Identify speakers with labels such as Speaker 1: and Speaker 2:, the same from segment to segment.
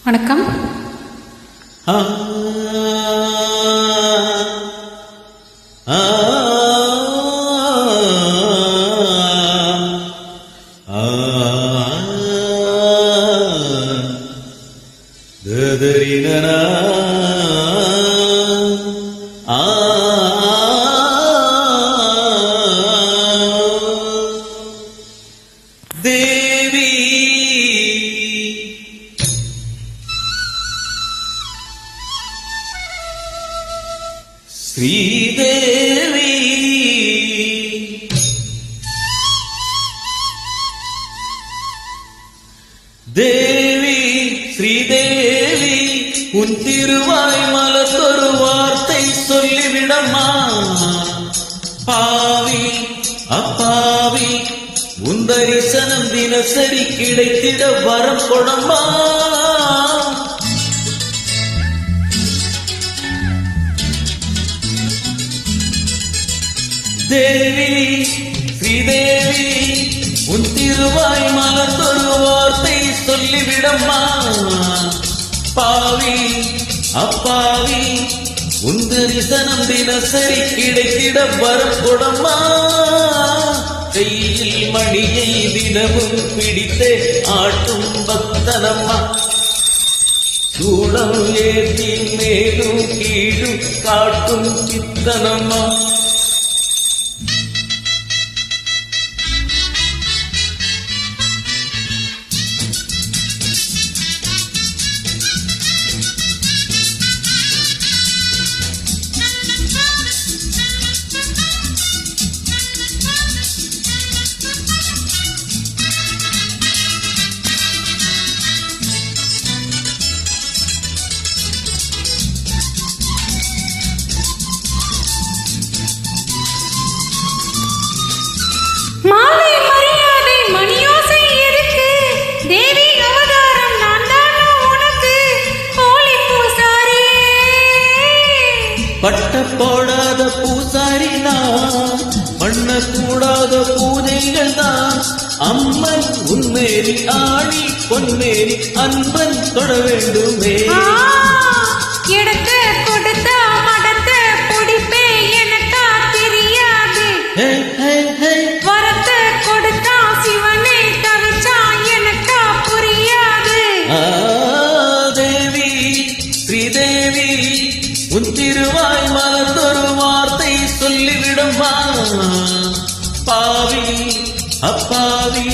Speaker 1: வணக்கம்.
Speaker 2: தேவி ஸ்ரீதேவி தேவி ஸ்ரீதேவி உன் திருவாய் மலர்ந்தொரு வார்த்தை சொல்லிவிடம்மா. பாவி அப்பாவி உன் தரிசனம் தினசரி கிடைத்திட வரம் கொடம்மா. தேவி ஸ்ரீதேவி உன் திருவாய் மலர்ந்தொரு வார்த்தை சொல்லிவிடம்மா. பாவி அப்பாவி உன் தரிசனம் தினசரி கிடைத்திட வரம் கொடம்மா. கையில் மணியை தினமும் பிடித்தே ஆட்டும் பக்தனம்மா. சூடம் ஏற்றி மேலும் கீழும் காட்டும் பித்தனம்மா.
Speaker 1: மாலை மரியாதை மணியோசை இருக்கு. தேவி அவதாரம் நான் தானோ உனக்கு போலி பூசாரி.
Speaker 2: பட்ட போடாத பூசாரி நான், பண்ணக்கூடாத பூஜைகள் தான். அம்மன் உன்மேரி ஆணி பொன்மேரி அன்பன் தொட வேண்டுமே.
Speaker 1: எடுத்த கொடுத்த மடத்த பொடிப்பே எனக்கா தெரியாது. வரத்தை கொடுத்தா சிவனே தவிச்சா எனக்கா புரியாது.
Speaker 2: தேவி ஸ்ரீதேவி உன் திருவாய் மலர்ந்தொரு வார்த்தை சொல்லிவிடம்மா. பாவி அப்பாவி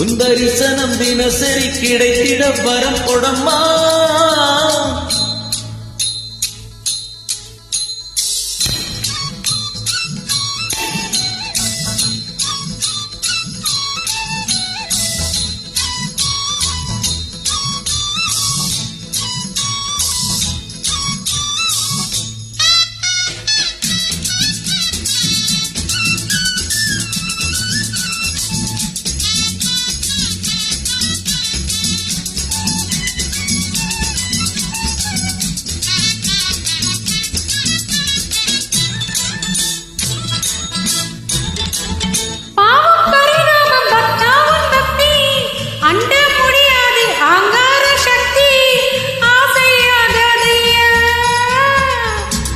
Speaker 2: உன் தரிசனம் தினசரி கிடைத்திட வரம் கொடம்மா.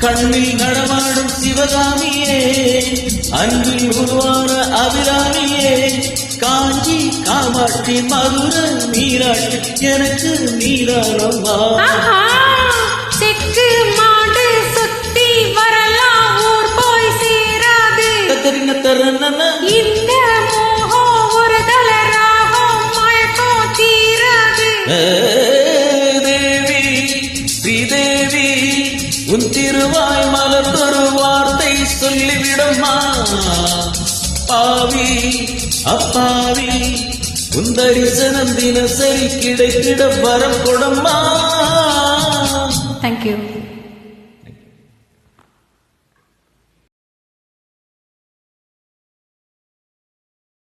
Speaker 2: கண்ணில் நடமாடும் சிவகாமியே, அன்பில் உருவான அபிராமியே, காஞ்சி காமாட்சி மதுர மீராட்சி எனக்கு நீரானம்மா.
Speaker 1: செக்கு மாடு சுத்தி வரலாம் ஊர் போய் சேராது. இந்த மோகம் ஒரு தளராகும் மயக்கம் தீராது.
Speaker 2: தேவி ஸ்ரீதேவி உன் திருவாய் மலர்ந்தொரு வார்த்தை சொல்லிவிடம்மா. பாவி அப்பாவி உன் தரிசனம் தினசரி கிடைத்திட வரம் கொடம்மா.
Speaker 1: தேங்க்யூ.